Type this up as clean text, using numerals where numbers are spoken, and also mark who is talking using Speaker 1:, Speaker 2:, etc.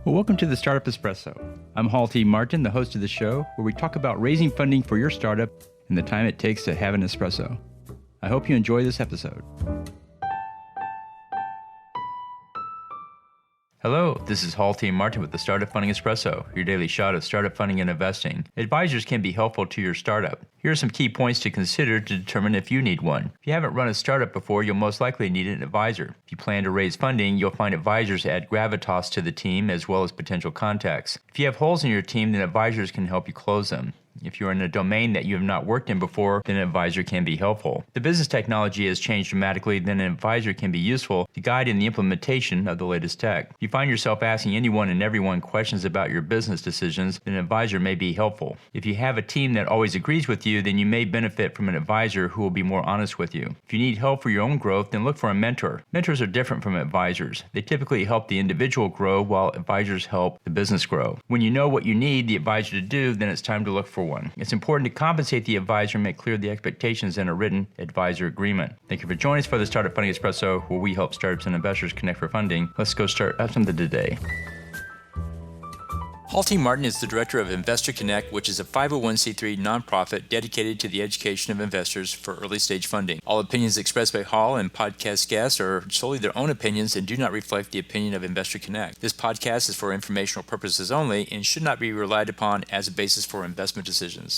Speaker 1: Well, welcome to the Startup Espresso. I'm Hall T. Martin, the host of the show, where we talk about raising funding for your startup and the time it takes to have an espresso. I hope you enjoy this episode. Hello, this is Hall T. Martin with the Startup Funding Espresso, your daily shot of startup funding and investing. Advisors can be helpful to your startup. Here are some key points to consider to determine if you need one. If you haven't run a startup before, you'll most likely need an advisor. If you plan to raise funding, you'll find advisors add gravitas to the team as well as potential contacts. If you have holes in your team, then advisors can help you close them. If you're in a domain that you have not worked in before, then an advisor can be helpful. If the business technology has changed dramatically, then an advisor can be useful to guide in the implementation of the latest tech. If you find yourself asking anyone and everyone questions about your business decisions, then an advisor may be helpful. If you have a team that always agrees with you, then you may benefit from an advisor who will be more honest with you. If you need help for your own growth, then look for a mentor. Mentors are different from advisors. They typically help the individual grow while advisors help the business grow. When you know what you need the advisor to do, then it's time to look for one. It's important to compensate the advisor and make clear the expectations in a written advisor agreement. Thank you for joining us for the Startup Funding Espresso, where we help startups and investors connect for funding. Let's go start up something today. Hall T. Martin is the director of Investor Connect, which is a 501c3 nonprofit dedicated to the education of investors for early stage funding. All opinions expressed by Hall and podcast guests are solely their own opinions and do not reflect the opinion of Investor Connect. This podcast is for informational purposes only and should not be relied upon as a basis for investment decisions.